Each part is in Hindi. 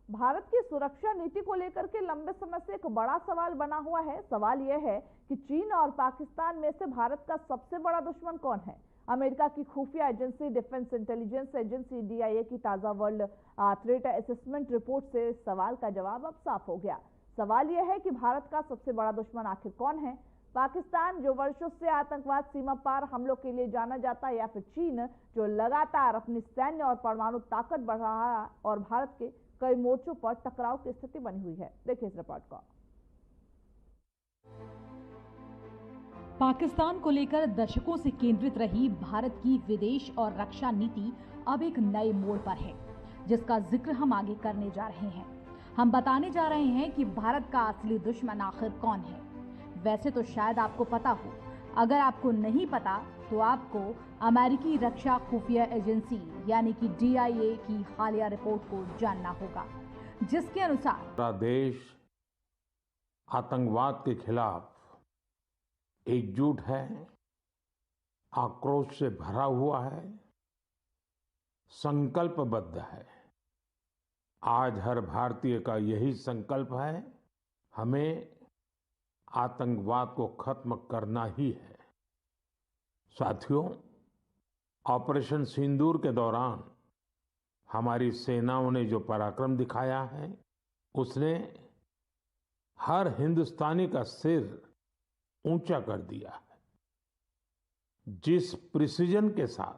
भारत की सुरक्षा नीति को लेकर के लंबे समय से एक बड़ा सवाल बना हुआ है। सवाल यह है कि चीन और पाकिस्तान में से भारत का सबसे बड़ा दुश्मन कौन है। अमेरिका की खुफिया agency defence intelligence agency DIA की ताजा वर्ल्ड थ्रेट असेसमेंट रिपोर्ट से सवाल का जवाब अब साफ हो गया। सवाल यह है कि भारत का सबसे बड़ा दुश्मन आखिर कौन है। पाकिस्तान जो वर्षों से आतंकवाद सीमा पार हमलों के लिए जाना जाता है, या फिर चीन जो लगातार अपनी सैन्य और परमाणु ताकत बढ़ा रहा है और भारत के कई मोर्चों पर टकराव की स्थिति बनी हुई है। देखिए इस रिपोर्ट को। पाकिस्तान को लेकर दशकों से केंद्रित रही भारत की विदेश और रक्षा नीति अब एक नए मोड़ पर है, जिसका जिक्र हम आगे करने जा रहे हैं। हम बताने जा रहे हैं कि भारत का असली दुश्मन आखिर कौन है। वैसे तो शायद आपको पता हो, अगर आपको नहीं पता तो आपको अमेरिकी रक्षा खुफिया एजेंसी यानी कि DIA की हालिया रिपोर्ट को जानना होगा, जिसके अनुसार पूरा देश आतंकवाद के खिलाफ एकजुट है, आक्रोश से भरा हुआ है, संकल्पबद्ध है। आज हर भारतीय का यही संकल्प है, हमें आतंकवाद को खत्म करना ही है। साथियों, ऑपरेशन सिंदूर के दौरान हमारी सेनाओं ने जो पराक्रम दिखाया है, उसने हर हिंदुस्तानी का सिर ऊंचा कर दिया है। जिस प्रिसीजन के साथ,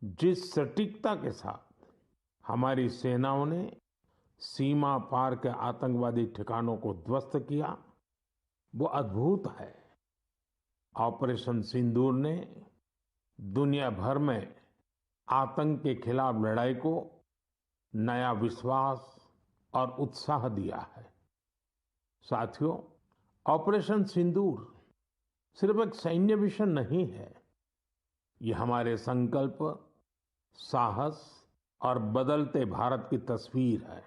जिस सटीकता के साथ हमारी सेनाओं ने सीमा पार के आतंकवादी ठिकानों को ध्वस्त किया, वो अद्भुत है। ऑपरेशन सिंदूर ने दुनिया भर में आतंक के खिलाफ लड़ाई को नया विश्वास और उत्साह दिया है। साथियों, ऑपरेशन सिंदूर सिर्फ एक सैन्य मिशन नहीं है, ये हमारे संकल्प, साहस और बदलते भारत की तस्वीर है।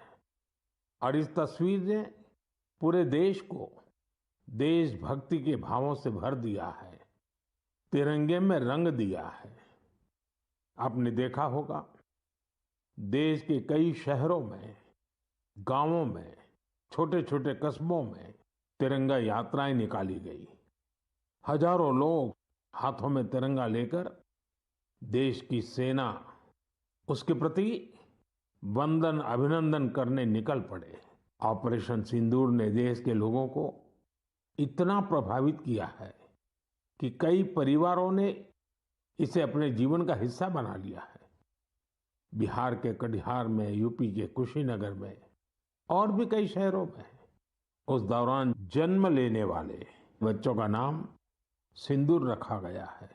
और इस तस्वीर ने पूरे देश को देशभक्ति के भावों से भर दिया है, तिरंगे में रंग दिया है। आपने देखा होगा, देश के कई शहरों में, गांवों में, छोटे छोटे कस्बों में तिरंगा यात्राएं निकाली गई। हजारों लोग हाथों में तिरंगा लेकर देश की सेना, उसके प्रति वंदन अभिनंदन करने निकल पड़े। ऑपरेशन सिंदूर ने देश के लोगों को इतना प्रभावित किया है कि कई परिवारों ने इसे अपने जीवन का हिस्सा बना लिया है। बिहार के कटिहार में, यूपी के कुशीनगर में और भी कई शहरों में उस दौरान जन्म लेने वाले बच्चों का नाम सिंदूर रखा गया है।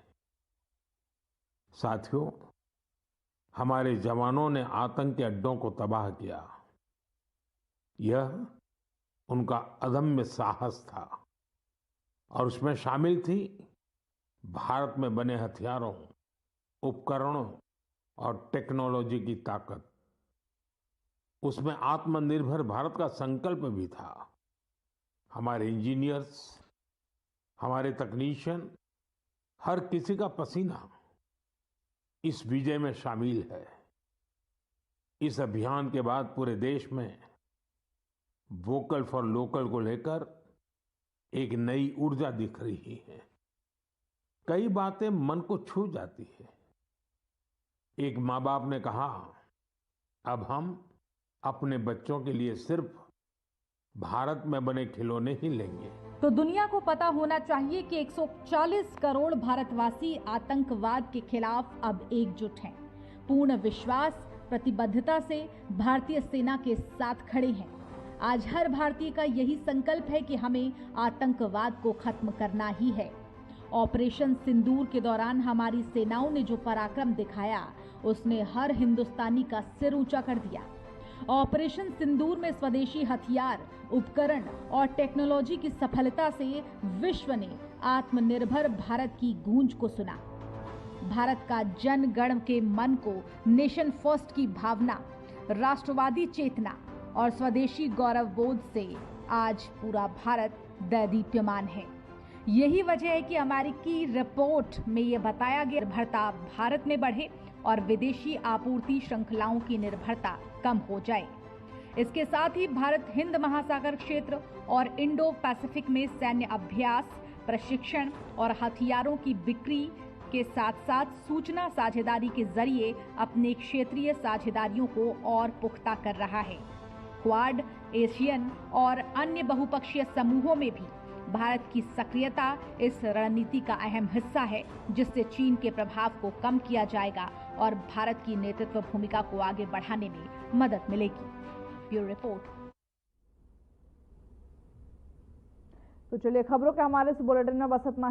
साथियों, हमारे जवानों ने आतंक के अड्डों को तबाह किया। यह उनका अदम्य साहस था और उसमें शामिल थी भारत में बने हथियारों, उपकरणों और टेक्नोलॉजी की ताकत। उसमें आत्मनिर्भर भारत का संकल्प भी था। हमारे इंजीनियर्स, हमारे तकनीशियन, हर किसी का पसीना इस विजय में शामिल है। इस अभियान के बाद पूरे देश में वोकल फॉर लोकल को लेकर एक नई ऊर्जा दिख रही है। कई बातें मन को छू जाती है। एक माँ बाप ने कहा, अब हम अपने बच्चों के लिए सिर्फ भारत में बने खिलौने ही लेंगे। तो दुनिया को पता होना चाहिए कि 140 करोड़ भारतवासी आतंकवाद के खिलाफ अब एकजुट हैं। पूर्ण विश्वास, प्रतिबद्धता से भारतीय सेना के साथ खड़े हैं। आज हर भारतीय का यही संकल्प है कि हमें आतंकवाद को खत्म करना ही है। ऑपरेशन सिंदूर के दौरान हमारी सेनाओं ने जो पराक्रम दिखाया, उसने हर हिंदुस्तानी का सिर ऊंचा कर दिया। ऑपरेशन सिंदूर में स्वदेशी हथियार, उपकरण और टेक्नोलॉजी की सफलता से विश्व ने आत्मनिर्भर भारत की गूंज को सुना। भारत का जन गण के मन को नेशन फर्स्ट की भावना, राष्ट्रवादी चेतना और स्वदेशी गौरव बोध से आज पूरा भारत दैदीप्यमान है। यही वजह है कि अमेरिकी रिपोर्ट में ये बताया गया, निर्भरता भारत में बढ़े और विदेशी आपूर्ति श्रृंखलाओं की निर्भरता कम हो जाए। इसके साथ ही भारत हिंद महासागर क्षेत्र और इंडो पैसिफिक में सैन्य अभ्यास, प्रशिक्षण और हथियारों की बिक्री के साथ साथ सूचना साझेदारी के जरिए अपने क्षेत्रीय साझेदारियों को और पुख्ता कर रहा है। क्वाड, एशियन और अन्य बहुपक्षीय समूहों में भी भारत की सक्रियता इस रणनीति का अहम हिस्सा है, जिससे चीन के प्रभाव को कम किया जाएगा और भारत की नेतृत्व भूमिका को आगे बढ़ाने में मदद मिलेगी। Bureau report. तो चलिए खबरों के हमारे इस बुलेटिन में बस इतना ही।